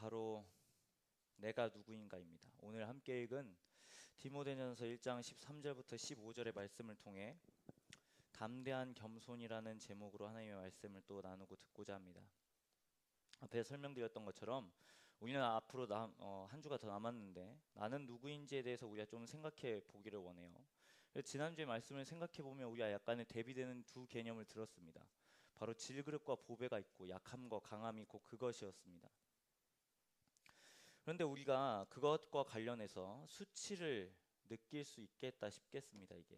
바로 내가 누구인가입니다. 오늘 함께 읽은 디모데전서 1장 13절부터 15절의 말씀을 통해 담대한 겸손이라는 제목으로 하나님의 말씀을 또 나누고 듣고자 합니다. 앞에 설명드렸던 것처럼 우리는 앞으로 한 주가 더 남았는데 나는 누구인지에 대해서 우리가 좀 생각해 보기를 원해요. 지난주의 말씀을 생각해 보면 우리가 약간의 대비되는 두 개념을 들었습니다. 바로 질그릇과 보배가 있고 약함과 강함이 곧 그것이었습니다. 그런데 우리가 그것과 관련해서 수치를 느낄 수 있겠다 싶겠습니다, 이게.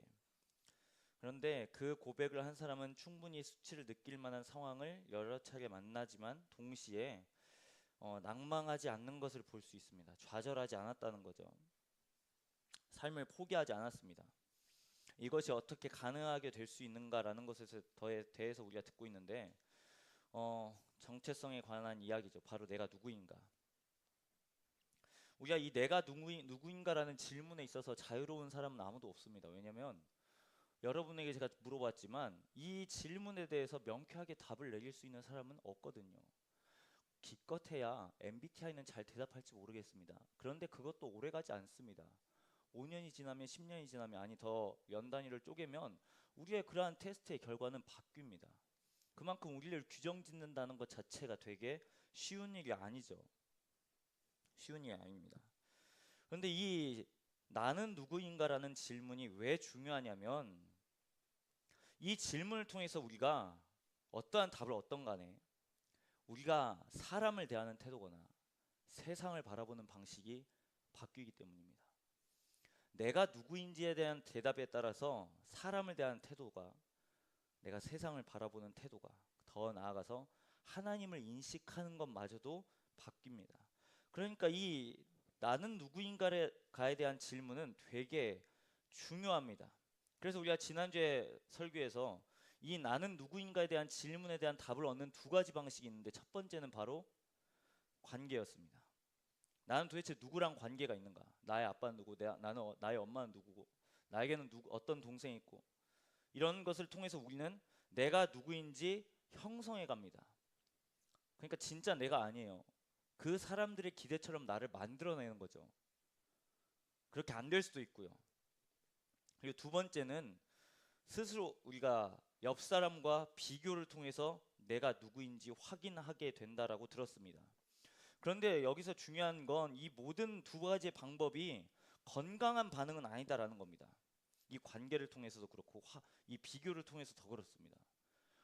그런데 그 고백을 한 사람은 충분히 수치를 느낄 만한 상황을 여러 차례 만나지만 동시에 낭망하지 않는 것을 볼 수 있습니다. 좌절하지 않았다는 거죠. 삶을 포기하지 않았습니다. 이것이 어떻게 가능하게 될 수 있는가라는 것에 대해서 우리가 듣고 있는데 정체성에 관한 이야기죠. 바로 내가 누구인가. 우리가 이 내가 누구인가라는 질문에 있어서 자유로운 사람은 아무도 없습니다. 왜냐하면 여러분에게 제가 물어봤지만 이 질문에 대해서 명쾌하게 답을 내릴 수 있는 사람은 없거든요. 기껏해야 MBTI는 잘 대답할지 모르겠습니다. 그런데 그것도 오래가지 않습니다. 5년이 지나면 10년이 지나면 아니 더 연 단위를 쪼개면 우리의 그러한 테스트의 결과는 바뀝니다. 그만큼 우리를 규정짓는다는 것 자체가 되게 쉬운 일이 아니죠. 쉬운 일이 아닙니다. 그런데 이 나는 누구인가라는 질문이 왜 중요하냐면 이 질문을 통해서 우리가 어떠한 답을 얻던 간에 우리가 사람을 대하는 태도거나 세상을 바라보는 방식이 바뀌기 때문입니다. 내가 누구인지에 대한 대답에 따라서 사람을 대하는 태도가 내가 세상을 바라보는 태도가 더 나아가서 하나님을 인식하는 것마저도 바뀝니다. 그러니까 이 나는 누구인가에 대한 질문은 되게 중요합니다. 그래서 우리가 지난주에 설교에서 이 나는 누구인가에 대한 질문에 대한 답을 얻는 두 가지 방식이 있는데 첫 번째는 바로 관계였습니다. 나는 도대체 누구랑 관계가 있는가? 나의 아빠는 누구? 나의 엄마는 누구고? 나에게는 어떤 동생이 있고? 이런 것을 통해서 우리는 내가 누구인지 형성해 갑니다. 그러니까 진짜 내가 아니에요. 그 사람들의 기대처럼 나를 만들어내는 거죠. 그렇게 안 될 수도 있고요. 그리고 두 번째는 스스로 우리가 옆 사람과 비교를 통해서 내가 누구인지 확인하게 된다라고 들었습니다. 그런데 여기서 중요한 건 이 모든 두 가지의 방법이 건강한 반응은 아니다라는 겁니다. 이 관계를 통해서도 그렇고 이 비교를 통해서 더 그렇습니다.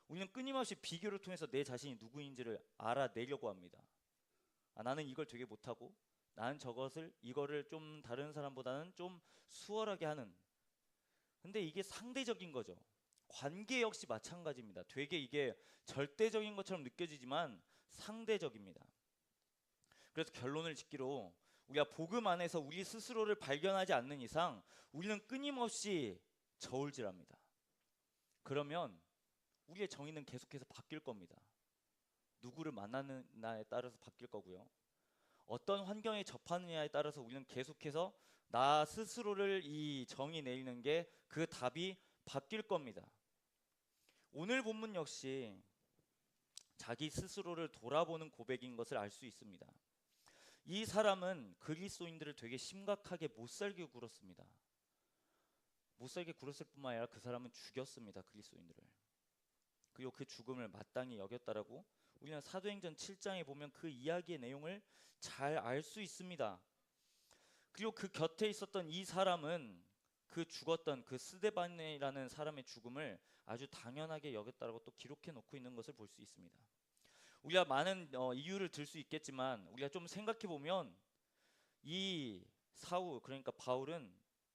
우리는 끊임없이 비교를 통해서 내 자신이 누구인지를 알아내려고 합니다. 나는 이걸 되게 못하고 나는 이거를 좀 다른 사람보다는 좀 수월하게 하는. 근데 이게 상대적인 거죠. 관계 역시 마찬가지입니다. 되게 이게 절대적인 것처럼 느껴지지만 상대적입니다. 그래서 결론을 짓기로 우리가 복음 안에서 우리 스스로를 발견하지 않는 이상 우리는 끊임없이 저울질합니다. 그러면 우리의 정의는 계속해서 바뀔 겁니다. 누구를 만나느냐에 따라서 바뀔 거고요. 어떤 환경에 접하느냐에 따라서 우리는 계속해서 나 스스로를 이 정의 내리는 게 그 답이 바뀔 겁니다. 오늘 본문 역시 자기 스스로를 돌아보는 고백인 것을 알 수 있습니다. 이 사람은 그리스도인들을 되게 심각하게 못살게 굴었습니다. 못살게 굴었을 뿐만 아니라 그 사람은 죽였습니다. 그리스도인들을. 그리고 그 죽음을 마땅히 여겼다라고 우리는 사도행전 7장에 보면 그 이야기의 내용을 잘 알 수 있습니다. 그리고 그 곁에 있었던 이 사람은 그 죽었던 그 스데반이라는 사람의 죽음을 아주 당연하게 여겼다라고 또 기록해 놓고 있는 것을 볼 수 있습니다. 우리가 많은 이유를 들 수 있겠지만 우리가 좀 생각해 보면 이 사울 그러니까 바울은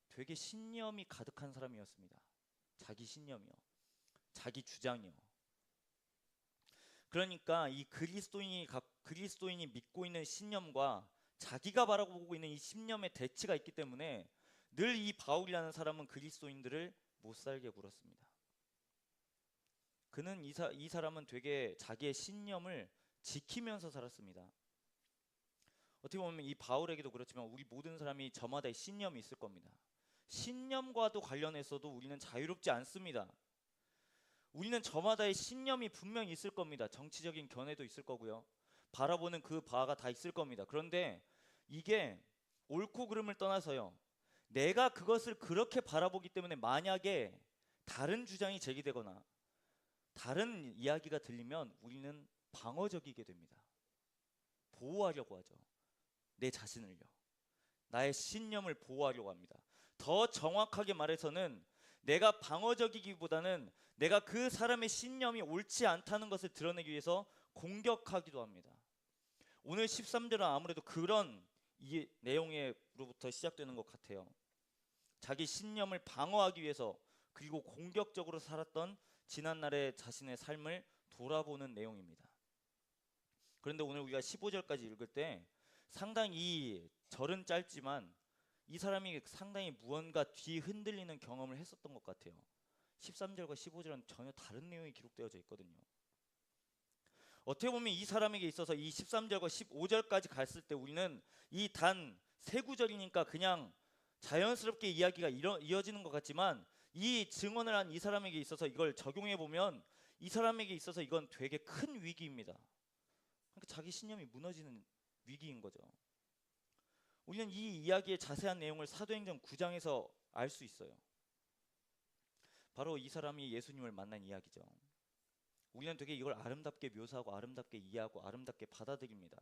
되게 신념이 가득한 사람이었습니다. 자기 신념이요. 자기 주장이요. 그러니까 이 그리스도인이 믿고 있는 신념과 자기가 바라보고 있는 이 신념의 대치가 있기 때문에 늘 이 바울이라는 사람은 그리스도인들을 못 살게 굴었습니다. 그는 이 사람은 되게 자기의 신념을 지키면서 살았습니다. 어떻게 보면 이 바울에게도 그렇지만 우리 모든 사람이 저마다의 신념이 있을 겁니다. 신념과도 관련해서도 우리는 자유롭지 않습니다. 우리는 저마다의 신념이 분명히 있을 겁니다. 정치적인 견해도 있을 거고요. 바라보는 그 바가 다 있을 겁니다. 그런데 이게 옳고 그름을 떠나서요, 내가 그것을 그렇게 바라보기 때문에 만약에 다른 주장이 제기되거나 다른 이야기가 들리면 우리는 방어적이게 됩니다. 보호하려고 하죠. 내 자신을요. 나의 신념을 보호하려고 합니다. 더 정확하게 말해서는 내가 방어적이기보다는 내가 그 사람의 신념이 옳지 않다는 것을 드러내기 위해서 공격하기도 합니다. 오늘 13절은 아무래도 그런 이 내용으로부터 시작되는 것 같아요. 자기 신념을 방어하기 위해서 그리고 공격적으로 살았던 지난날의 자신의 삶을 돌아보는 내용입니다. 그런데 오늘 우리가 15절까지 읽을 때 상당히 이 절은 짧지만 이 사람이 상당히 무언가 뒤흔들리는 경험을 했었던 것 같아요. 13절과 15절은 전혀 다른 내용이 기록되어져 있거든요. 어떻게 보면 이 사람에게 있어서 이 13절과 15절까지 갔을 때 우리는 이 단 세 구절이니까 그냥 자연스럽게 이야기가 이어지는 것 같지만 이 증언을 한 이 사람에게 있어서 이걸 적용해 보면 이 사람에게 있어서 이건 되게 큰 위기입니다. 그러니까 자기 신념이 무너지는 위기인 거죠. 우리는 이 이야기의 자세한 내용을 사도행전 9장에서 알 수 있어요. 바로 이 사람이 예수님을 만난 이야기죠. 우리는 되게 이걸 아름답게 묘사하고 아름답게 이해하고 아름답게 받아들입니다.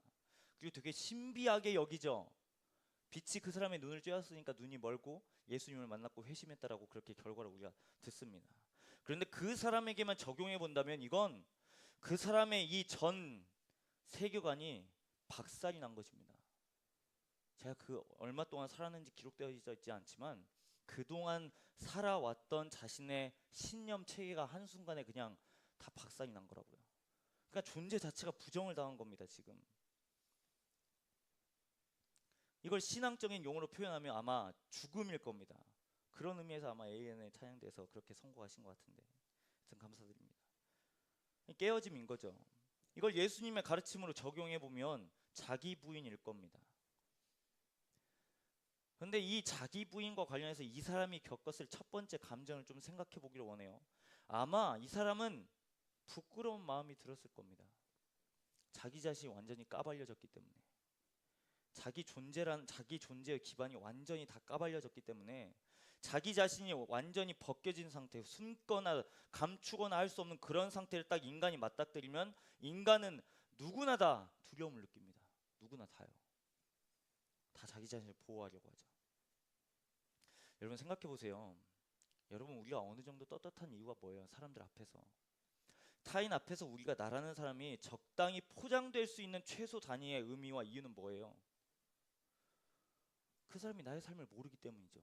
그리고 되게 신비하게 여기죠. 빛이 그 사람의 눈을 쬐었으니까 눈이 멀고 예수님을 만났고 회심했다라고 그렇게 결과를 우리가 듣습니다. 그런데 그 사람에게만 적용해 본다면 이건 그 사람의 이 전 세계관이 박살이 난 것입니다. 제가 그 얼마 동안 살았는지 기록되어 있지 않지만 그동안 살아왔던 자신의 신념 체계가 한순간에 그냥 다 박살이 난 거라고요. 그러니까 존재 자체가 부정을 당한 겁니다. 지금 이걸 신앙적인 용어로 표현하면 아마 죽음일 겁니다. 그런 의미에서 아마 AN에 찬양돼서 그렇게 선고하신 것 같은데 하여튼 감사드립니다. 깨어짐인 거죠. 이걸 예수님의 가르침으로 적용해 보면 자기 부인일 겁니다. 그런데 이 자기 부인과 관련해서 이 사람이 겪었을 첫 번째 감정을 좀 생각해 보기를 원해요. 아마 이 사람은 부끄러운 마음이 들었을 겁니다. 자기 자신이 완전히 까발려졌기 때문에, 자기 존재의 기반이 완전히 다 까발려졌기 때문에 자기 자신이 완전히 벗겨진 상태, 숨거나 감추거나 할 수 없는 그런 상태를 딱 인간이 맞닥뜨리면 인간은 누구나 다 두려움을 느낍니다. 누구나 다요. 다 자기 자신을 보호하려고 하죠. 여러분 생각해 보세요. 여러분 우리가 어느 정도 떳떳한 이유가 뭐예요? 사람들 앞에서, 타인 앞에서 우리가 나라는 사람이 적당히 포장될 수 있는 최소 단위의 의미와 이유는 뭐예요? 그 사람이 나의 삶을 모르기 때문이죠.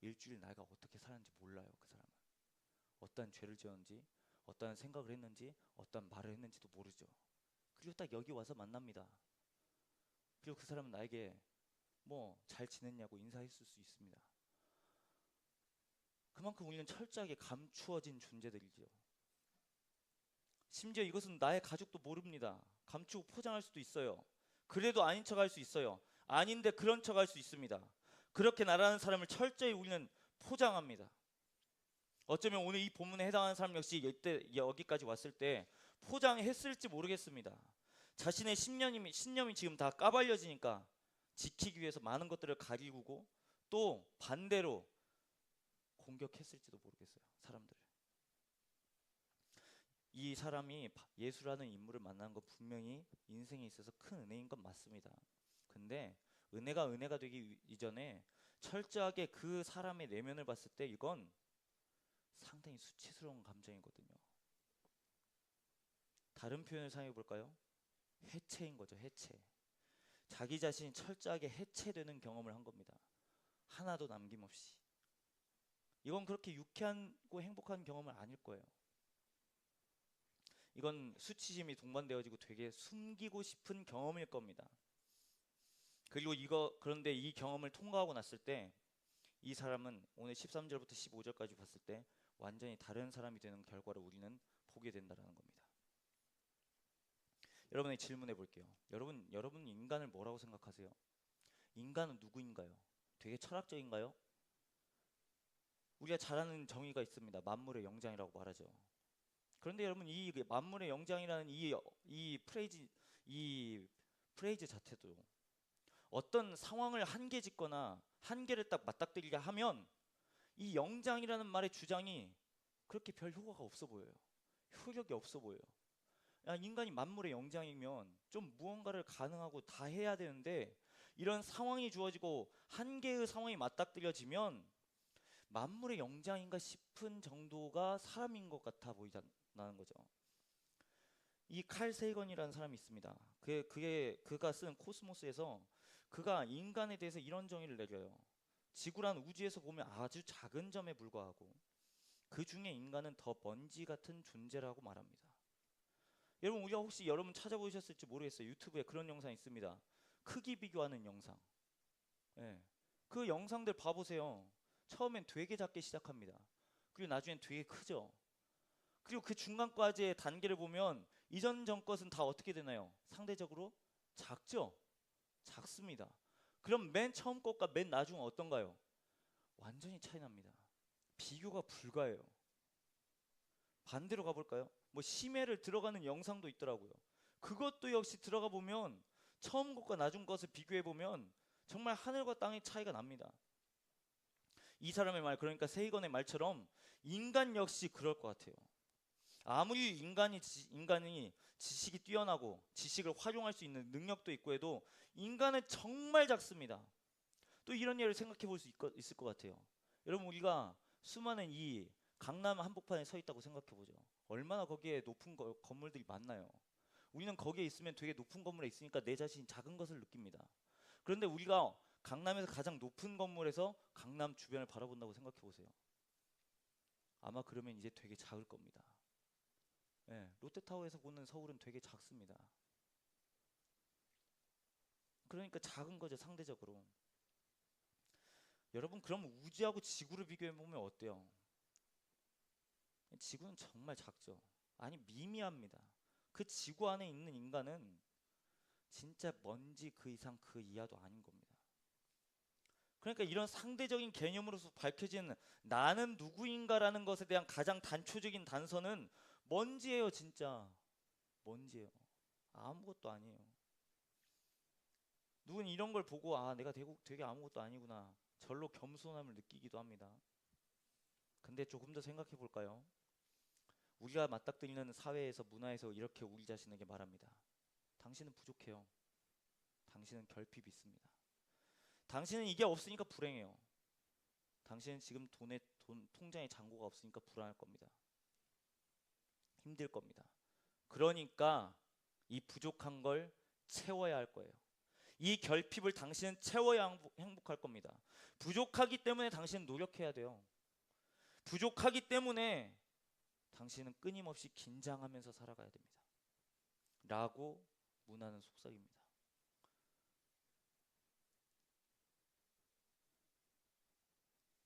일주일 내가 어떻게 살았는지 몰라요. 그 사람은 어떠한 죄를 지었는지, 어떠한 생각을 했는지, 어떠한 말을 했는지도 모르죠. 그리고 딱 여기 와서 만납니다. 그리고 그 사람은 나에게 뭐 잘 지냈냐고 인사했을 수 있습니다. 그만큼 우리는 철저하게 감추어진 존재들이죠. 심지어 이것은 나의 가족도 모릅니다. 감추고 포장할 수도 있어요. 그래도 아닌 척할 수 있어요. 아닌데 그런 척할 수 있습니다. 그렇게 나라는 사람을 철저히 우리는 포장합니다. 어쩌면 오늘 이 본문에 해당하는 사람 역시 이때 여기까지 왔을 때 포장했을지 모르겠습니다. 자신의 신념이 지금 다 까발려지니까 지키기 위해서 많은 것들을 가리우고 또 반대로 공격했을지도 모르겠어요. 사람들을. 이 사람이 예수라는 인물을 만난 건 분명히 인생에 있어서 큰 은혜인 건 맞습니다. 근데 은혜가 되기 이전에 철저하게 그 사람의 내면을 봤을 때 이건 상당히 수치스러운 감정이거든요. 다른 표현을 사용해 볼까요? 해체인 거죠. 해체. 자기 자신이 철저하게 해체되는 경험을 한 겁니다. 하나도 남김없이. 이건 그렇게 유쾌하고 행복한 경험은 아닐 거예요. 이건 수치심이 동반되어지고 되게 숨기고 싶은 경험일 겁니다. 그런데 이 경험을 통과하고 났을 때 이 사람은 오늘 13절부터 15절까지 봤을 때 완전히 다른 사람이 되는 결과를 우리는 보게 된다는 겁니다. 여러분에게 질문해 볼게요. 여러분 인간을 뭐라고 생각하세요? 인간은 누구인가요? 되게 철학적인가요? 우리가 잘 아는 정의가 있습니다. 만물의 영장이라고 말하죠. 그런데 여러분 이 만물의 영장이라는 이 프레이즈, 이 프레이즈 자체도 어떤 상황을 한계 짓거나 한계를 딱 맞닥뜨리게 하면 이 영장이라는 말의 주장이 그렇게 별 효과가 없어 보여요. 효력이 없어 보여요. 야, 인간이 만물의 영장이면 좀 무언가를 가능하고 다 해야 되는데 이런 상황이 주어지고 한계의 상황이 맞닥뜨려지면 만물의 영장인가 싶은 정도가 사람인 것 같아 보이다는 거죠. 이 칼 세이건이라는 사람이 있습니다. 그가 쓴 코스모스에서 그가 인간에 대해서 이런 정의를 내려요. 지구란 우주에서 보면 아주 작은 점에 불과하고 그 중에 인간은 더 먼지 같은 존재라고 말합니다. 여러분, 우리가 혹시 여러분 찾아보셨을지 모르겠어요. 유튜브에 그런 영상 있습니다. 크기 비교하는 영상. 예. 그 영상들 봐보세요. 처음엔 되게 작게 시작합니다. 그리고 나중엔 되게 크죠. 그리고 그 중간까지의 단계를 보면 이전 전 것은 다 어떻게 되나요? 상대적으로 작죠? 작습니다. 그럼 맨 처음 것과 맨 나중은 어떤가요? 완전히 차이 납니다. 비교가 불가해요. 반대로 가볼까요? 뭐 심해를 들어가는 영상도 있더라고요. 그것도 역시 들어가 보면 처음 것과 나중 것을 비교해 보면 정말 하늘과 땅의 차이가 납니다. 이 사람의 말, 그러니까 세이건의 말처럼 인간 역시 그럴 것 같아요. 아무리 인간이 지식이 뛰어나고 지식을 활용할 수 있는 능력도 있고 해도 인간은 정말 작습니다. 또 이런 예를 생각해 볼 수 있을 것 같아요. 여러분, 우리가 수많은 이 강남 한복판에 서 있다고 생각해 보죠. 얼마나 거기에 높은 건물들이 많나요? 우리는 거기에 있으면 되게 높은 건물에 있으니까 내 자신이 작은 것을 느낍니다. 그런데 우리가 강남에서 가장 높은 건물에서 강남 주변을 바라본다고 생각해 보세요. 아마 그러면 이제 되게 작을 겁니다. 예, 롯데타워에서 보는 서울은 되게 작습니다. 그러니까 작은 거죠, 상대적으로. 여러분, 그럼 우주하고 지구를 비교해 보면 어때요? 지구는 정말 작죠. 아니, 미미합니다. 그 지구 안에 있는 인간은 진짜 먼지 그 이상 그 이하도 아닌 겁니다. 그러니까 이런 상대적인 개념으로서 밝혀진 나는 누구인가라는 것에 대한 가장 단초적인 단서는 먼지예요. 진짜 먼지예요. 아무것도 아니에요. 누군 이런 걸 보고 아, 내가 되게 아무것도 아니구나, 절로 겸손함을 느끼기도 합니다. 근데 조금 더 생각해 볼까요? 우리가 맞닥뜨리는 사회에서, 문화에서 이렇게 우리 자신에게 말합니다. 당신은 부족해요. 당신은 결핍이 있습니다. 당신은 이게 없으니까 불행해요. 당신은 지금 통장에 잔고가 없으니까 불안할 겁니다. 힘들 겁니다. 그러니까 이 부족한 걸 채워야 할 거예요. 이 결핍을 당신은 채워야 행복할 겁니다. 부족하기 때문에 당신은 노력해야 돼요. 부족하기 때문에 당신은 끊임없이 긴장하면서 살아가야 됩니다. 라고 문화는 속삭입니다.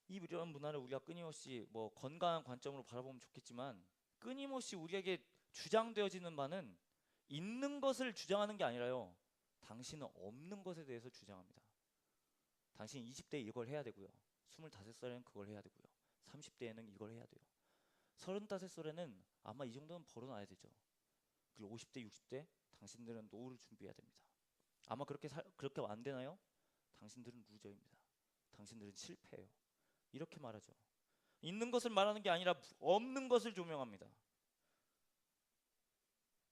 이런 문화를 우리가 끊임없이 뭐 건강한 관점으로 바라보면 좋겠지만 끊임없이 우리에게 주장되어지는 바는 있는 것을 주장하는 게 아니라요, 당신은 없는 것에 대해서 주장합니다. 당신 20대에 이걸 해야 되고요, 25살에는 그걸 해야 되고요, 30대에는 이걸 해야 돼요, 35살에는 아마 이 정도는 벌어놔야 되죠. 그리고 50대, 60대 당신들은 노후를 준비해야 됩니다. 아마 그렇게 안 되나요? 당신들은 루저입니다. 당신들은 실패해요. 이렇게 말하죠. 있는 것을 말하는 게 아니라 없는 것을 조명합니다.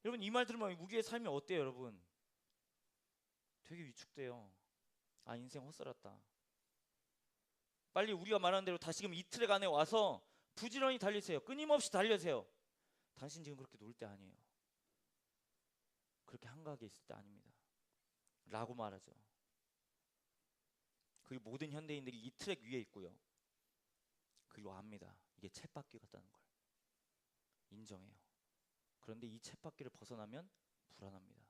여러분, 이 말 들으면 우리의 삶이 어때요, 여러분? 되게 위축돼요. 아, 인생 헛살았다. 빨리 우리가 말하는 대로 다시금 이 트랙 안에 와서 부지런히 달리세요. 끊임없이 달려세요. 당신 지금 그렇게 놀 때 아니에요. 그렇게 한가하게 있을 때 아닙니다. 라고 말하죠. 그리고 모든 현대인들이 이 트랙 위에 있고요. 그리고 압니다. 이게 쳇바퀴 같다는 걸. 인정해요. 그런데 이 쳇바퀴를 벗어나면 불안합니다.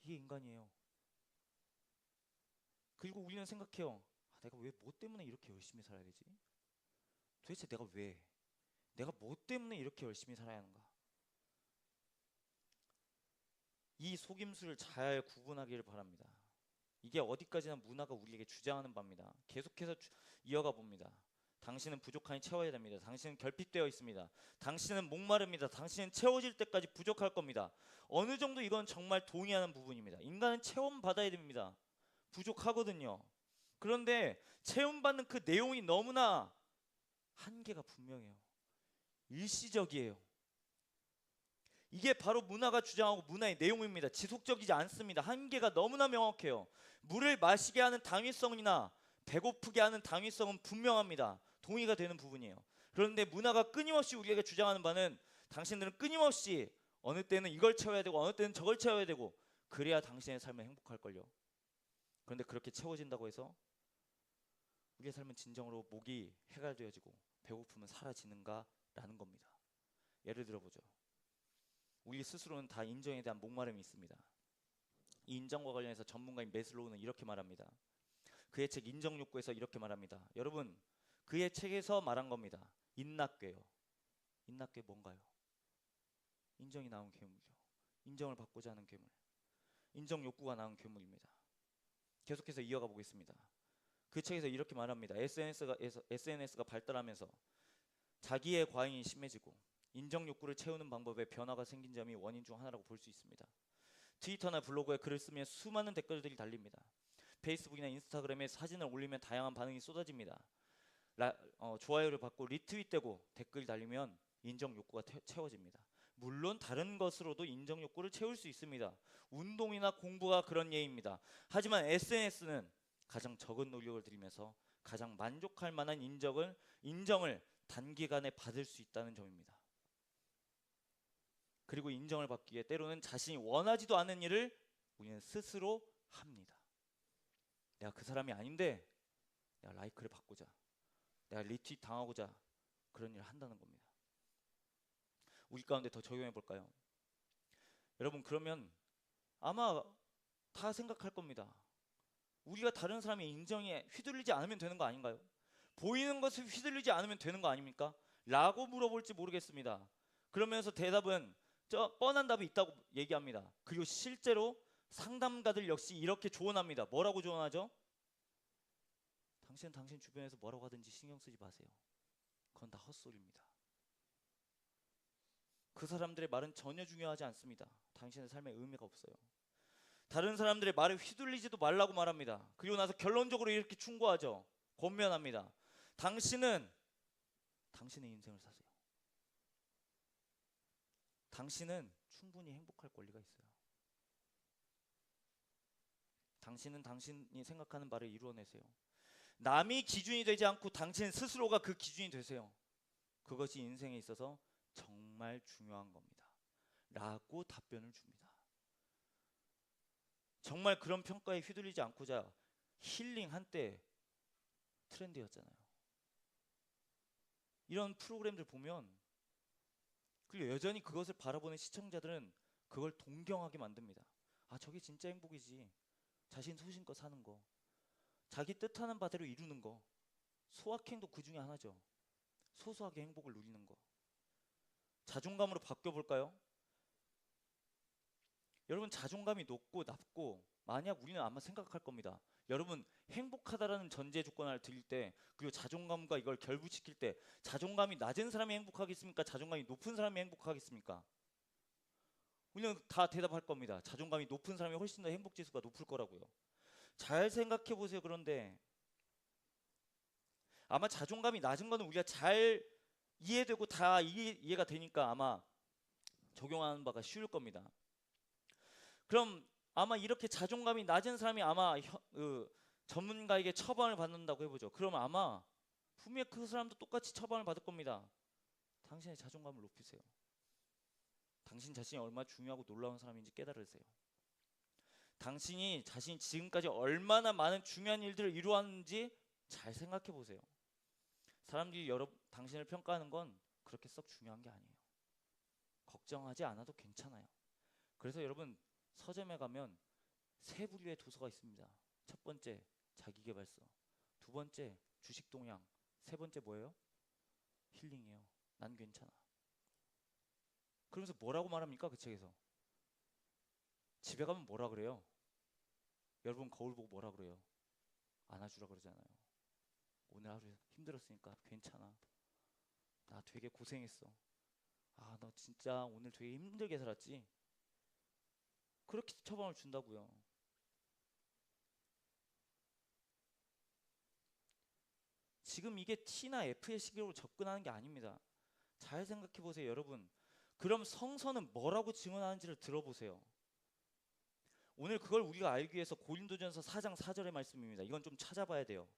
이게 인간이에요. 그리고 우리는 생각해요. 아, 내가 왜 뭐 때문에 이렇게 열심히 살아야 되지? 도대체 내가 뭐 때문에 이렇게 열심히 살아야 하는가? 이 속임수를 잘 구분하기를 바랍니다. 이게 어디까지나 문화가 우리에게 주장하는 바입니다. 계속해서 이어가 봅니다. 당신은 부족하니 채워야 됩니다. 당신은 결핍되어 있습니다. 당신은 목마릅니다. 당신은 채워질 때까지 부족할 겁니다. 어느 정도 이건 정말 동의하는 부분입니다. 인간은 체험받아야 됩니다. 부족하거든요. 그런데 체험받는 그 내용이 너무나 한계가 분명해요. 일시적이에요. 이게 바로 문화가 주장하고 문화의 내용입니다. 지속적이지 않습니다. 한계가 너무나 명확해요. 물을 마시게 하는 당위성이나 배고프게 하는 당위성은 분명합니다. 동의가 되는 부분이에요. 그런데 문화가 끊임없이 우리에게 주장하는 바는 당신들은 끊임없이 어느 때는 이걸 채워야 되고 어느 때는 저걸 채워야 되고 그래야 당신의 삶은 행복할걸요. 그런데 그렇게 채워진다고 해서 우리의 삶은 진정으로 목이 해갈되어지고 배고픔은 사라지는가라는 겁니다. 예를 들어보죠. 우리 스스로는 다 인정에 대한 목마름이 있습니다. 이 인정과 관련해서 전문가인 매슬로우는 이렇게 말합니다. 그의 책 인정욕구에서 이렇게 말합니다. 여러분, 그의 책에서 말한 겁니다. 인낙괴요. 인낙괴 뭔가요? 인정이 나온 괴물이죠. 인정을 받고자 하는 괴물. 인정욕구가 나온 괴물입니다. 계속해서 이어가 보겠습니다. 그 책에서 이렇게 말합니다. SNS가 발달하면서 자기의 과잉이 심해지고 인정욕구를 채우는 방법에 변화가 생긴 점이 원인 중 하나라고 볼 수 있습니다. 트위터나 블로그에 글을 쓰면 수많은 댓글들이 달립니다. 페이스북이나 인스타그램에 사진을 올리면 다양한 반응이 쏟아집니다. 좋아요를 받고 리트윗되고 댓글이 달리면 인정욕구가 채워집니다. 물론 다른 것으로도 인정욕구를 채울 수 있습니다. 운동이나 공부가 그런 예입니다. 하지만 SNS는 가장 적은 노력을 들이면서 가장 만족할 만한 인정을 단기간에 받을 수 있다는 점입니다. 그리고 인정을 받기 위해 때로는 자신이 원하지도 않은 일을 우리는 스스로 합니다. 내가 그 사람이 아닌데 내가 라이크를 받고자, 내가 리트윗 당하고자 그런 일을 한다는 겁니다. 우리 가운데 더 적용해 볼까요? 여러분, 그러면 아마 다 생각할 겁니다. 우리가 다른 사람의 인정에 휘둘리지 않으면 되는 거 아닌가요? 보이는 것을 휘둘리지 않으면 되는 거 아닙니까? 라고 물어볼지 모르겠습니다. 그러면서 대답은 뻔한 답이 있다고 얘기합니다. 그리고 실제로 상담가들 역시 이렇게 조언합니다. 뭐라고 조언하죠? 당신은 당신 주변에서 뭐라고 하든지 신경 쓰지 마세요. 그건 다 헛소리입니다. 그 사람들의 말은 전혀 중요하지 않습니다. 당신의 삶에 의미가 없어요. 다른 사람들의 말에 휘둘리지도 말라고 말합니다. 그리고 나서 결론적으로 이렇게 충고하죠. 권면합니다. 당신은 당신의 인생을 사세요. 당신은 충분히 행복할 권리가 있어요. 당신은 당신이 생각하는 바를 이루어내세요. 남이 기준이 되지 않고 당신 스스로가 그 기준이 되세요. 그것이 인생에 있어서 정말 중요한 겁니다. 라고 답변을 줍니다. 정말 그런 평가에 휘둘리지 않고자 힐링 한때 트렌드였잖아요. 이런 프로그램들 보면 그리고 여전히 그것을 바라보는 시청자들은 그걸 동경하게 만듭니다. 아, 저게 진짜 행복이지. 자신 소신껏 사는 거, 자기 뜻하는 바대로 이루는 거, 소확행도 그 중에 하나죠. 소소하게 행복을 누리는 거. 자존감으로 바뀌어볼까요? 여러분, 자존감이 높고 낮고 만약 우리는 아마 생각할 겁니다. 여러분, 행복하다라는 전제 조건을 드릴 때 그리고 자존감과 이걸 결부시킬 때 자존감이 낮은 사람이 행복하겠습니까? 자존감이 높은 사람이 행복하겠습니까? 우리는 다 대답할 겁니다. 자존감이 높은 사람이 훨씬 더 행복지수가 높을 거라고요. 잘 생각해 보세요. 그런데 아마 자존감이 낮은 거는 우리가 잘 이해되고 다 이해가 되니까 아마 적용하는 바가 쉬울 겁니다. 그럼 아마 이렇게 자존감이 낮은 사람이 아마 전문가에게 처방을 받는다고 해보죠. 그럼 아마 분명히 그 사람도 똑같이 처방을 받을 겁니다. 당신의 자존감을 높이세요. 당신 자신이 얼마나 중요하고 놀라운 사람인지 깨달으세요. 당신이 자신이 지금까지 얼마나 많은 중요한 일들을 이루었는지 잘 생각해 보세요. 사람들이 당신을 평가하는 건 그렇게 썩 중요한 게 아니에요. 걱정하지 않아도 괜찮아요. 그래서 여러분, 서점에 가면 세 부류의 도서가 있습니다. 첫 번째, 자기계발서. 두 번째, 주식동향. 세 번째 뭐예요? 힐링이에요. 난 괜찮아. 그러면서 뭐라고 말합니까? 그 책에서. 집에 가면 뭐라 그래요? 여러분, 거울 보고 뭐라 그래요? 안아주라 그러잖아요. 오늘 하루 힘들었으니까 괜찮아. 나 되게 고생했어. 아, 너 진짜 오늘 되게 힘들게 살았지? 그렇게 처방을 준다고요. 지금 이게 T나 F의 시기로 접근하는 게 아닙니다. 잘 생각해 보세요, 여러분. 그럼 성서는 뭐라고 증언하는지를 들어보세요. 오늘 그걸 우리가 알기 위해서 고린도전서 4장 4절의 말씀입니다. 이건 좀 찾아봐야 돼요.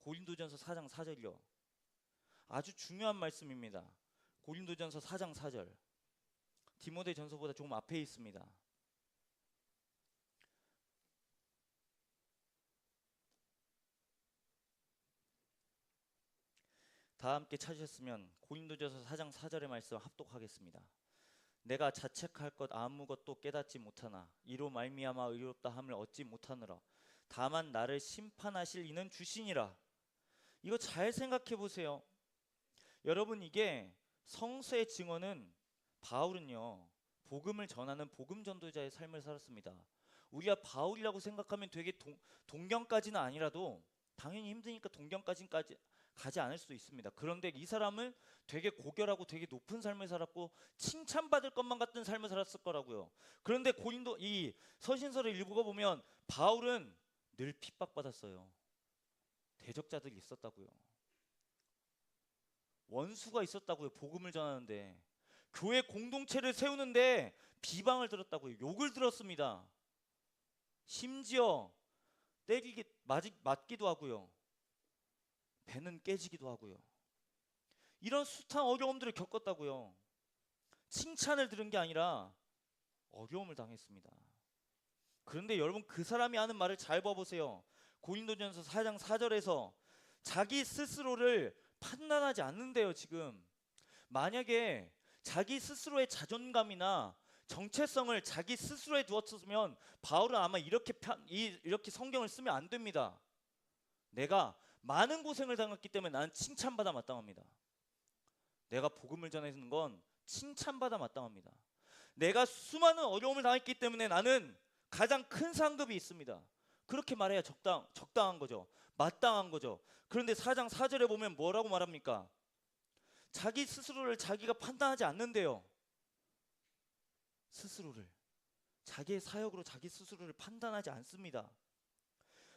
고린도전서 4장 4절이요. 아주 중요한 말씀입니다. 고린도전서 4장 4절. 디모데전서보다 조금 앞에 있습니다. 다 함께 찾으셨으면 고린도전서 4장 4절의 말씀 합독하겠습니다. 내가 자책할 것 아무것도 깨닫지 못하나 이로 말미암아 의롭다 함을 얻지 못하느라 다만 나를 심판하실 이는 주시니라. 이거 잘 생각해 보세요. 여러분, 이게 성서의 증언은 바울은요 복음을 전하는 복음 전도자의 삶을 살았습니다. 우리가 바울이라고 생각하면 되게 동경까지는 아니라도 당연히 힘드니까 동경까지는 가지 않을 수도 있습니다. 그런데 이 사람은 되게 고결하고 되게 높은 삶을 살았고 칭찬받을 것만 같은 삶을 살았을 거라고요. 그런데 고린도 이 서신서를 읽어 보면 바울은 늘 핍박받았어요. 대적자들이 있었다고요. 원수가 있었다고요. 복음을 전하는데 교회 공동체를 세우는데 비방을 들었다고요. 욕을 들었습니다. 심지어 맞기도 하고요. 배는 깨지기도 하고요. 이런 숱한 어려움들을 겪었다고요. 칭찬을 들은 게 아니라 어려움을 당했습니다. 그런데 여러분, 그 사람이 하는 말을 잘 봐보세요. 고린도전서 4장 4절에서 자기 스스로를 판단하지 않는데요. 지금 만약에 자기 스스로의 자존감이나 정체성을 자기 스스로에 두었으면 바울은 아마 이렇게 성경을 쓰면 안 됩니다. 내가 많은 고생을 당했기 때문에 나는 칭찬받아 마땅합니다. 내가 복음을 전하는 건 칭찬받아 마땅합니다. 내가 수많은 어려움을 당했기 때문에 나는 가장 큰 상급이 있습니다. 그렇게 말해야 적당한 거죠. 마땅한 거죠. 그런데 4장 4절에 보면 뭐라고 말합니까? 자기 스스로를 자기가 판단하지 않는데요. 스스로를 자기의 사역으로 자기 스스로를 판단하지 않습니다.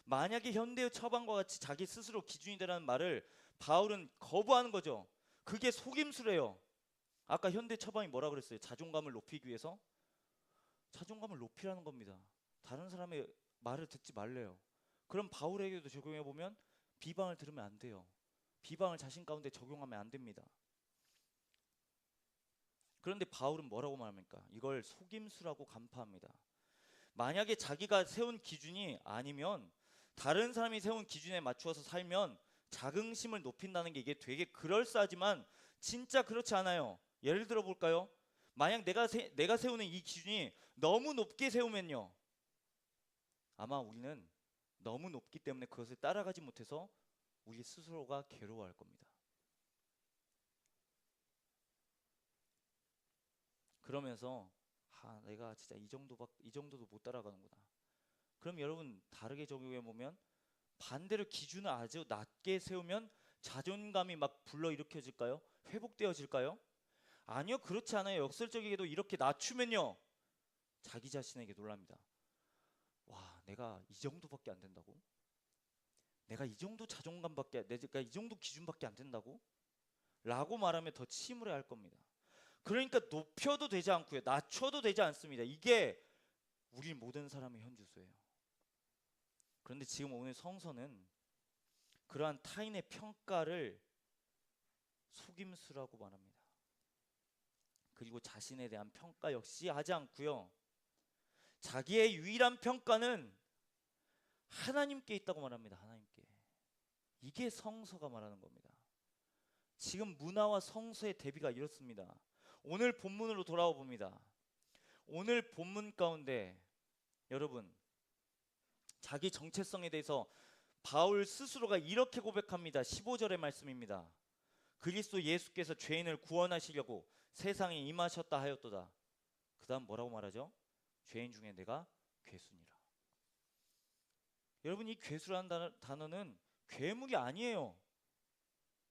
만약에 현대의 처방과 같이 자기 스스로 기준이 되라는 말을 바울은 거부하는 거죠. 그게 속임수래요. 아까 현대 처방이 뭐라 그랬어요? 자존감을 높이기 위해서? 자존감을 높이라는 겁니다. 다른 사람의 말을 듣지 말래요. 그럼 바울에게도 적용해 보면 비방을 들으면 안 돼요. 비방을 자신 가운데 적용하면 안 됩니다. 그런데 바울은 뭐라고 말합니까? 이걸 속임수라고 간파합니다. 만약에 자기가 세운 기준이 아니면 다른 사람이 세운 기준에 맞추어서 살면 자긍심을 높인다는 게 이게 되게 그럴싸하지만 진짜 그렇지 않아요. 예를 들어 볼까요? 만약 내가 세우는 이 기준이 너무 높게 세우면요, 아마 우리는 너무 높기 때문에 그것을 따라가지 못해서 우리 스스로가 괴로워할 겁니다. 그러면서 내가 진짜 이 정도도 못 따라가는구나. 그럼 여러분, 다르게 적용해 보면 반대로 기준을 아주 낮게 세우면 자존감이 막 불러일으켜질까요? 회복되어질까요? 아니요, 그렇지 않아요. 역설적이게도 이렇게 낮추면요, 자기 자신에게 놀랍니다. 와, 내가 이 정도밖에 안 된다고? 내가 이 정도 내가 이 정도 기준밖에 안 된다고? 라고 말하면 더 침울해할 겁니다. 그러니까 높여도 되지 않고요, 낮춰도 되지 않습니다. 이게 우리 모든 사람의 현주소예요. 그런데 지금 오늘 성서는 그러한 타인의 평가를 속임수라고 말합니다. 그리고 자신에 대한 평가 역시 하지 않고요, 자기의 유일한 평가는 하나님께 있다고 말합니다. 하나님께. 이게 성서가 말하는 겁니다. 지금 문화와 성서의 대비가 이렇습니다. 오늘 본문으로 돌아와 봅니다. 오늘 본문 가운데 여러분, 자기 정체성에 대해서 바울 스스로가 이렇게 고백합니다. 15절의 말씀입니다. 그리스도 예수께서 죄인을 구원하시려고 세상에 임하셨다 하였도다. 그 다음 뭐라고 말하죠? 죄인 중에 내가 괴수니라. 여러분, 이 괴수라는 단어는 괴물이 아니에요.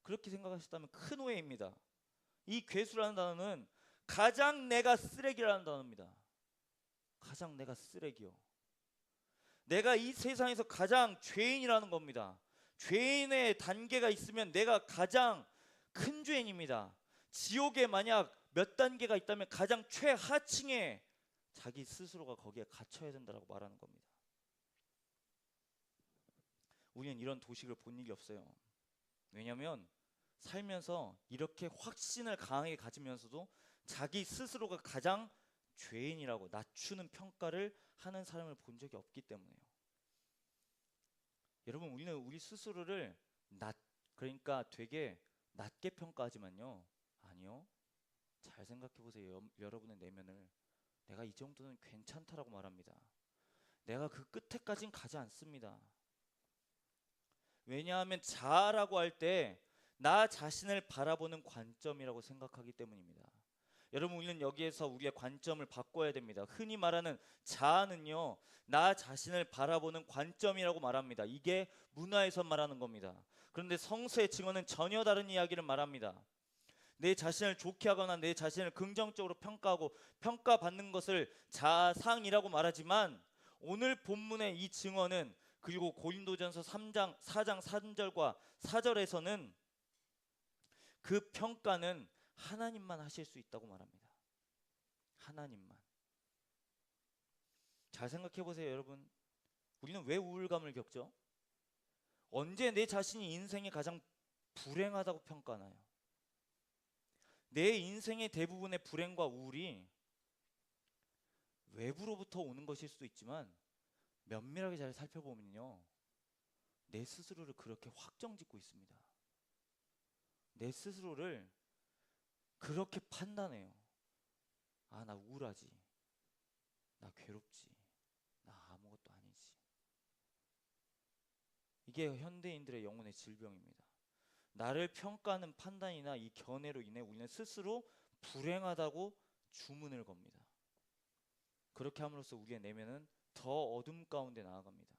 그렇게 생각하셨다면 큰 오해입니다. 이 괴수라는 단어는 가장 내가 쓰레기라는 단어입니다. 가장 내가 쓰레기요. 내가 이 세상에서 가장 죄인이라는 겁니다. 죄인의 단계가 있으면 내가 가장 큰 죄인입니다. 지옥에 만약 몇 단계가 있다면 가장 최하층에 자기 스스로가 거기에 갇혀야 된다고 말하는 겁니다. 우리는 이런 도식을 본 일이 없어요. 왜냐하면 살면서 이렇게 확신을 강하게 가지면서도 자기 스스로가 가장 죄인이라고 낮추는 평가를 하는 사람을 본 적이 없기 때문에요. 여러분, 우리는 우리 스스로를 그러니까 되게 낮게 평가하지만요, 아니요, 잘 생각해 보세요. 여러분의 내면을 내가 이 정도는 괜찮다라고 말합니다. 내가 그 끝에까진 가지 않습니다. 왜냐하면 자아라고 할 때 나 자신을 바라보는 관점이라고 생각하기 때문입니다. 여러분, 우리는 여기에서 우리의 관점을 바꿔야 됩니다. 흔히 말하는 자아는요, 나 자신을 바라보는 관점이라고 말합니다. 이게 문화에서 말하는 겁니다. 그런데 성서의 증언은 전혀 다른 이야기를 말합니다. 내 자신을 좋게 하거나 내 자신을 긍정적으로 평가하고 평가받는 것을 자상이라고 말하지만, 오늘 본문의 이 증언은, 그리고 고린도전서 4장 3절과 4절에서는 그 평가는 하나님만 하실 수 있다고 말합니다. 하나님만. 잘 생각해 보세요, 여러분. 우리는 왜 우울감을 겪죠? 언제 내 자신이 인생에 가장 불행하다고 평가하나요? 내 인생의 대부분의 불행과 우울이 외부로부터 오는 것일 수도 있지만, 면밀하게 잘 살펴보면요, 내 스스로를 그렇게 확정짓고 있습니다. 내 스스로를 그렇게 판단해요. 아, 나 우울하지, 나 괴롭지, 나 아무것도 아니지. 이게 현대인들의 영혼의 질병입니다. 나를 평가하는 판단이나 이 견해로 인해 우리는 스스로 불행하다고 주문을 겁니다. 그렇게 함으로써 우리의 내면은 더 어둠 가운데 나아갑니다.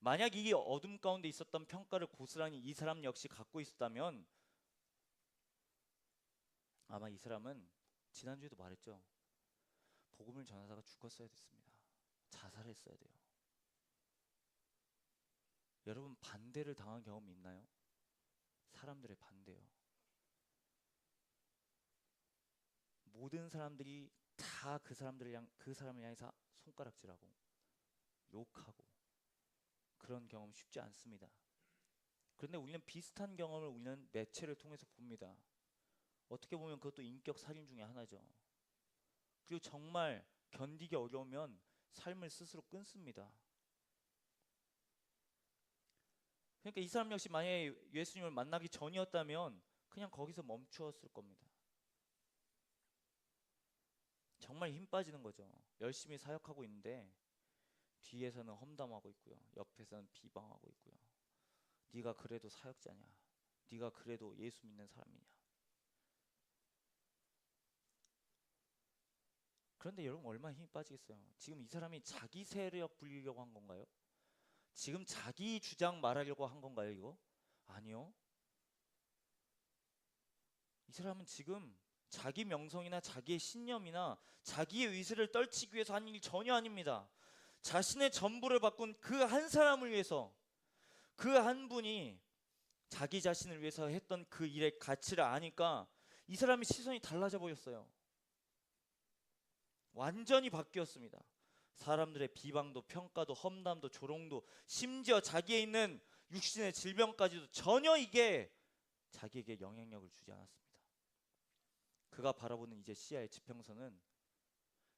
만약 이 어둠 가운데 있었던 평가를 고스란히 이 사람 역시 갖고 있었다면, 아마 이 사람은 지난주에도 말했죠. 복음을 전하다가 죽었어야 됐습니다. 자살했어야 돼요. 여러분, 반대를 당한 경험이 있나요? 사람들의 반대요. 모든 사람들이 다 그 사람을 향해서 손가락질하고 욕하고, 그런 경험 쉽지 않습니다. 그런데 우리는 비슷한 경험을 우리는 매체를 통해서 봅니다. 어떻게 보면 그것도 인격 살인 중에 하나죠. 그리고 정말 견디기 어려우면 삶을 스스로 끊습니다. 그러니까 이 사람 역시 만약에 예수님을 만나기 전이었다면 그냥 거기서 멈추었을 겁니다. 정말 힘 빠지는 거죠. 열심히 사역하고 있는데 뒤에서는 험담하고 있고요, 옆에서는 비방하고 있고요. 네가 그래도 사역자냐, 네가 그래도 예수 믿는 사람이냐. 그런데 여러분, 얼마나 힘이 빠지겠어요. 지금 이 사람이 자기 세력 불리려고 한 건가요? 지금 자기 주장 말하려고 한 건가요, 이거? 아니요. 이 사람은 지금 자기 명성이나 자기의 신념이나 자기의 위세를 떨치기 위해서 한 일이 전혀 아닙니다. 자신의 전부를 바꾼 그 한 사람을 위해서, 그 한 분이 자기 자신을 위해서 했던 그 일의 가치를 아니까 이 사람의 시선이 달라져 보였어요. 완전히 바뀌었습니다. 사람들의 비방도 평가도 험담도 조롱도, 심지어 자기에 있는 육신의 질병까지도 전혀 이게 자기에게 영향력을 주지 않았습니다. 그가 바라보는 이제 시야의 지평선은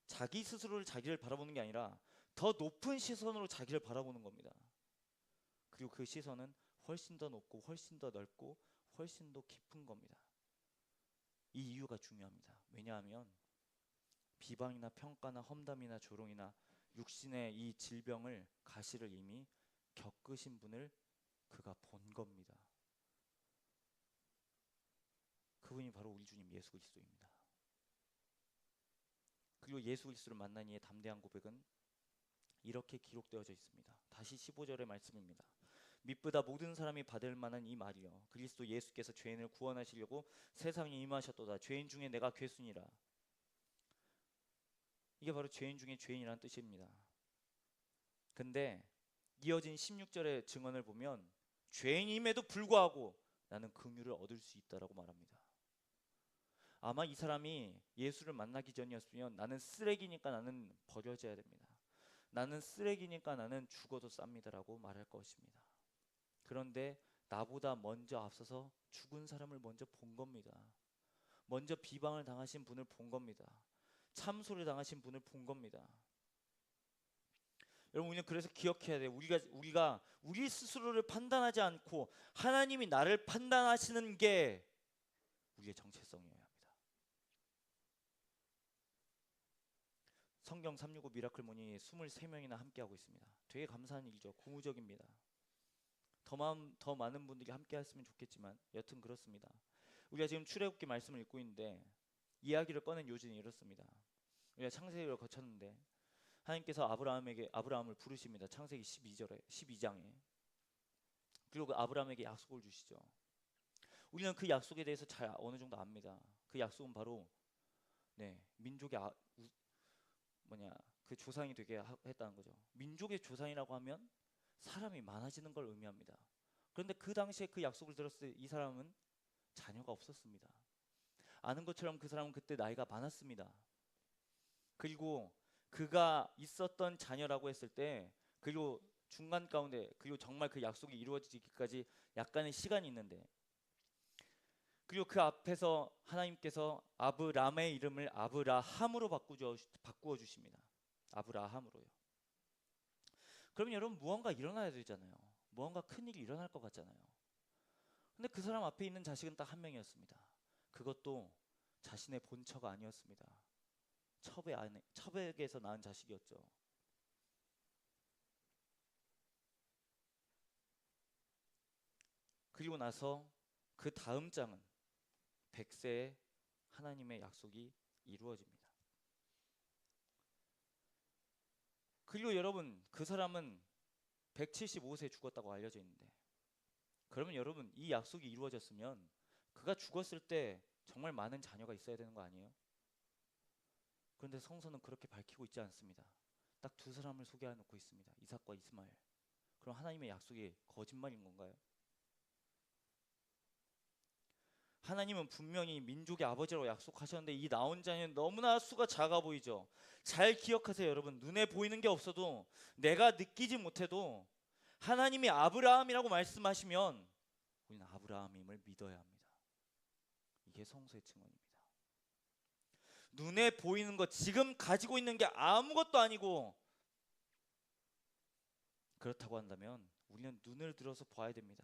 자기 스스로를 자기를 바라보는 게 아니라 더 높은 시선으로 자기를 바라보는 겁니다. 그리고 그 시선은 훨씬 더 높고 훨씬 더 넓고 훨씬 더 깊은 겁니다. 이 이유가 중요합니다. 왜냐하면 비방이나 평가나 험담이나 조롱이나 육신의 이 질병을, 가시를 이미 겪으신 분을 그가 본 겁니다. 그분이 바로 우리 주님 예수 그리스도입니다. 그리고 예수 그리스도를 만난 이의 담대한 고백은 이렇게 기록되어져 있습니다. 다시 15절의 말씀입니다. mit보다 모든 사람이 받을 만한 이 말이요 그리스도 예수께서 죄인을 구원하시려고 세상에 임하셨도다. 죄인 중에 내가 괴순이라. 이게 바로 죄인 중에 죄인이라는 뜻입니다. 근데 이어진 16절의 증언을 보면 죄인임에도 불구하고 나는 긍휼을 얻을 수 있다라고 말합니다. 아마 이 사람이 예수를 만나기 전이었으면 나는 쓰레기니까 나는 버려져야 됩니다. 나는 쓰레기니까 나는 죽어도 쌉니다라고 말할 것입니다. 그런데 나보다 먼저 앞서서 죽은 사람을 먼저 본 겁니다. 먼저 비방을 당하신 분을 본 겁니다. 참소를 당하신 분을 본 겁니다. 여러분, 우리는 그래서 기억해야 돼요. 우리가 우리 스스로를 판단하지 않고 하나님이 나를 판단하시는 게 우리의 정체성이어야 합니다. 성경 365 미라클 모니 23명이나 함께하고 있습니다. 되게 감사한 일이죠. 고무적입니다. 더 많은 분들이 함께 했으면 좋겠지만 여튼 그렇습니다. 우리가 지금 출애굽기 말씀을 읽고 있는데 이야기를 꺼낸 요지는 이렇습니다. 우리가 창세기를 거쳤는데 하나님께서 아브라함을 부르십니다. 창세기 12장에. 그리고 그 아브라함에게 약속을 주시죠. 우리는 그 약속에 대해서 잘 어느 정도 압니다. 그 약속은 바로 민족의 그 조상이 되게 했다는 거죠. 민족의 조상이라고 하면 사람이 많아지는 걸 의미합니다. 그런데 그 당시에 그 약속을 들었을 때 이 사람은 자녀가 없었습니다. 아는 것처럼 그 사람은 그때 나이가 많았습니다. 그리고 그가 있었던 자녀라고 했을 때 그리고 중간 가운데 그리고 정말 그 약속이 이루어지기까지 약간의 시간이 있는데 그리고 그 앞에서 하나님께서 아브람의 이름을 아브라함으로 바꾸어 주십니다. 아브라함으로요. 그러면 여러분 무언가 일어나야 되잖아요. 무언가 큰일이 일어날 것 같잖아요. 근데 그 사람 앞에 있는 자식은 딱 한 명이었습니다. 그것도 자신의 본처가 아니었습니다. 첩에게서 낳은 자식이었죠. 그리고 나서 그 다음 장은 100세에 하나님의 약속이 이루어집니다. 그리고 여러분 그 사람은 175세에 죽었다고 알려져 있는데 그러면 여러분 이 약속이 이루어졌으면 그가 죽었을 때 정말 많은 자녀가 있어야 되는 거 아니에요? 그런데 성서는 그렇게 밝히고 있지 않습니다. 딱 두 사람을 소개해 놓고 있습니다. 이삭과 이스마엘. 그럼 하나님의 약속이 거짓말인 건가요? 하나님은 분명히 민족의 아버지라고 약속하셨는데 이 나온 자녀는 너무나 수가 작아 보이죠. 잘 기억하세요 여러분. 눈에 보이는 게 없어도 내가 느끼지 못해도 하나님이 아브라함이라고 말씀하시면 우리는 아브라함임을 믿어야 합니다. 이게 성서의 증언입니다. 눈에 보이는 것 지금 가지고 있는 게 아무것도 아니고 그렇다고 한다면 우리는 눈을 들어서 봐야 됩니다.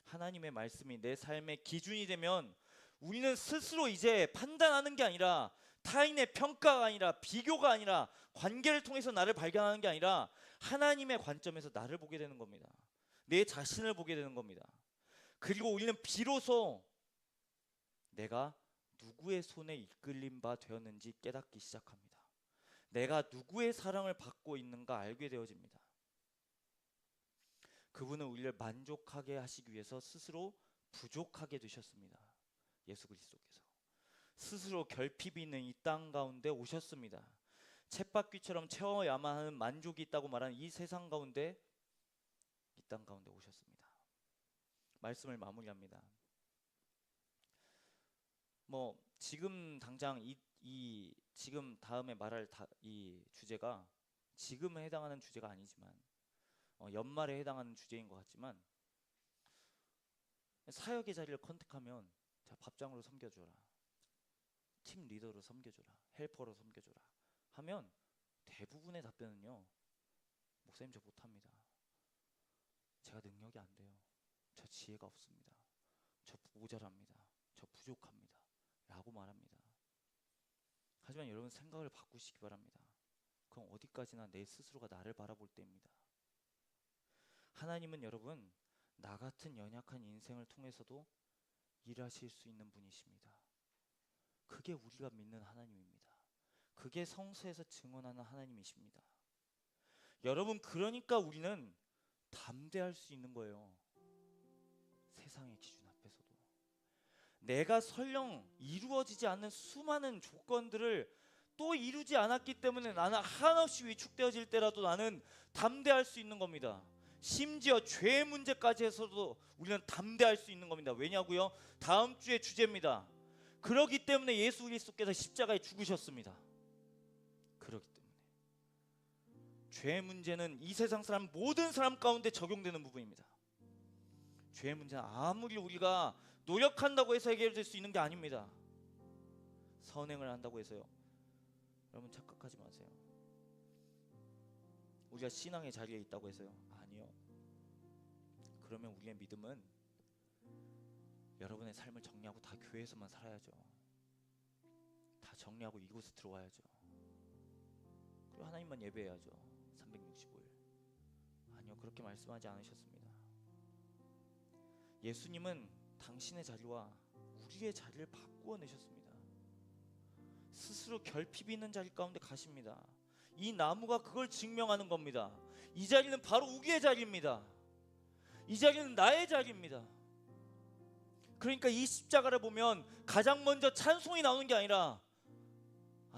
하나님의 말씀이 내 삶의 기준이 되면 우리는 스스로 이제 판단하는 게 아니라 타인의 평가가 아니라 비교가 아니라 관계를 통해서 나를 발견하는 게 아니라 하나님의 관점에서 나를 보게 되는 겁니다. 내 자신을 보게 되는 겁니다. 그리고 우리는 비로소 내가 누구의 손에 이끌린 바 되었는지 깨닫기 시작합니다. 내가 누구의 사랑을 받고 있는가 알게 되어집니다. 그분은 우리를 만족하게 하시기 위해서 스스로 부족하게 되셨습니다. 예수 그리스도께서 스스로 결핍이 있는 이 땅 가운데 오셨습니다. 쳇바퀴처럼 채워야만 하는 만족이 있다고 말하는 이 세상 가운데 이 땅 가운데 오셨습니다. 말씀을 마무리합니다. 지금 당장 지금 다음에 말할 이 주제가 지금에 해당하는 주제가 아니지만 연말에 해당하는 주제인 것 같지만 사역의 자리를 컨택하면 자, 밥장으로 섬겨줘라, 팀 리더로 섬겨줘라, 헬퍼로 섬겨줘라 하면 대부분의 답변은요, 목사님 저 못합니다. 제가 능력이 안 돼요. 저 지혜가 없습니다. 저 모자랍니다. 저 부족합니다. 라고 말합니다. 하지만 여러분 생각을 바꾸시기 바랍니다. 그럼 어디까지나 내 스스로가 나를 바라볼 때입니다. 하나님은 여러분 나 같은 연약한 인생을 통해서도 일하실 수 있는 분이십니다. 그게 우리가 믿는 하나님입니다. 그게 성서에서 증언하는 하나님이십니다. 여러분 그러니까 우리는 담대할 수 있는 거예요. 세상의 기준 앞에서도. 내가 설령 이루어지지 않는 수많은 조건들을 또 이루지 않았기 때문에 나는 한없이 위축되어질 때라도 나는 담대할 수 있는 겁니다. 심지어 죄 문제까지 해서도 우리는 담대할 수 있는 겁니다. 왜냐고요? 다음 주의 주제입니다. 그렇기 때문에 예수 그리스도께서 십자가에 죽으셨습니다. 그렇기 때문에 죄 문제는 이 세상 사람 모든 사람 가운데 적용되는 부분입니다. 죄 문제는 아무리 우리가 노력한다고 해서 해결될 수 있는 게 아닙니다. 선행을 한다고 해서요. 여러분 착각하지 마세요. 우리가 신앙의 자리에 있다고 해서요. 아니요. 그러면 우리의 믿음은 여러분의 삶을 정리하고 다 교회에서만 살아야죠. 다 정리하고 이곳에 들어와야죠. 그리고 하나님만 예배해야죠. 365일. 아니요, 그렇게 말씀하지 않으셨습니다. 예수님은 당신의 자리와 우리의 자리를 바꾸어 내셨습니다. 스스로 결핍이 있는 자리 가운데 가십니다. 이 나무가 그걸 증명하는 겁니다. 이 자리는 바로 우리의 자리입니다. 이 자리는 나의 자리입니다. 그러니까 이 십자가를 보면 가장 먼저 찬송이 나오는 게 아니라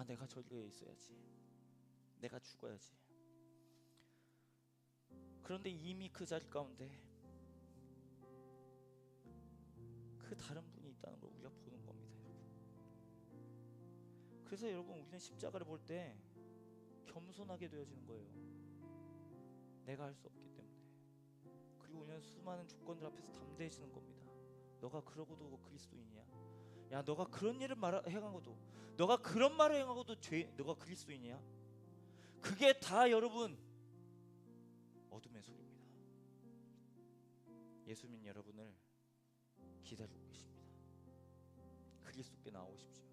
내가 저기에 있어야지, 내가 죽어야지. 그런데 이미 그 자리 가운데 그 다른 분이 있다는 걸 우리가 보는 겁니다, 여러분. 그래서 여러분 우리는 십자가를 볼 때 겸손하게 되어지는 거예요. 내가 할 수 없기 때문에. 그리고 우리는 수많은 조건들 앞에서 담대해지는 겁니다. 너가 그러고도 그리스도인이야? 야, 너가 그런 일을 행하고도, 너가 그런 말을 행하고도 너가 그리스도인이야? 그게 다 여러분 어둠의 소리입니다. 예수님 여러분을 기다리고 계십니다. 그리스도께 나오십시오.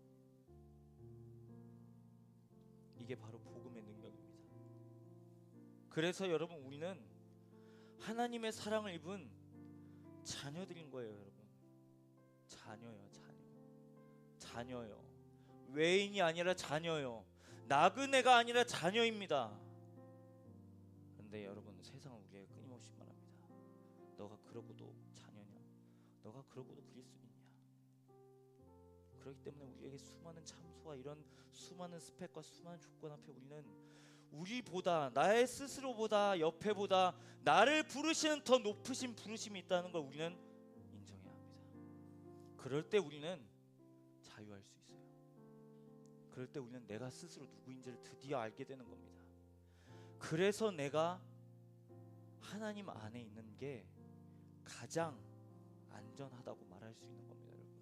이게 바로 복음의 능력입니다. 그래서 여러분 우리는 하나님의 사랑을 입은 자녀들인 거예요, 여러분. 자녀요, 자녀요. 외인이 아니라 자녀요. 나그네가 아니라 자녀입니다. 근데 여러분 세상은 우리에게 끊임없이 말합니다. 너가 그러고도 자녀냐? 너가 그러고도 그리스도인이냐? 그렇기 때문에 우리에게 수많은 참소와 이런 수많은 스펙과 수많은 조건 앞에 우리는 우리보다, 나의 스스로보다, 옆에보다 나를 부르시는 더 높으신 부르심이 있다는 걸 우리는 인정해야 합니다. 그럴 때 우리는 자유할 수 있어요. 그럴 때 우리는 내가 스스로 누구인지를 드디어 알게 되는 겁니다. 그래서 내가 하나님 안에 있는 게 가장 안전하다고 말할 수 있는 겁니다, 여러분.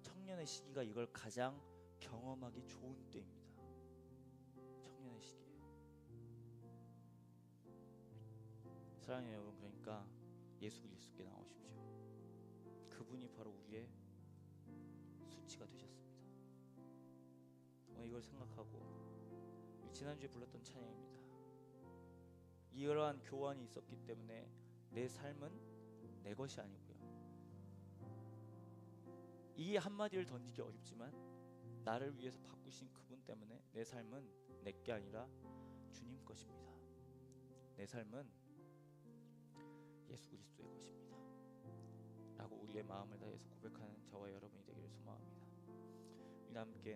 청년의 시기가 이걸 가장 경험하기 좋은 때입니다. 청년의 시기예요. 사랑하는 여러분, 그러니까 예수 그리스도께 나오십시오. 그분이 바로 우리의 수치가 되셨습니다. 오늘 이걸 생각하고 지난주에 불렀던 찬양입니다. 이러한 교환이 있었기 때문에 내 삶은 내 것이 아니고요, 이 한마디를 던지기 어렵지만 나를 위해서 바꾸신 그분 때문에 내 삶은 내 게 아니라 주님 것입니다. 내 삶은 예수 그리스도의 것입니다 라고 우리의 마음을 다해서 고백하는 저와 여러분이 되기를 소망합니다. 우리 함께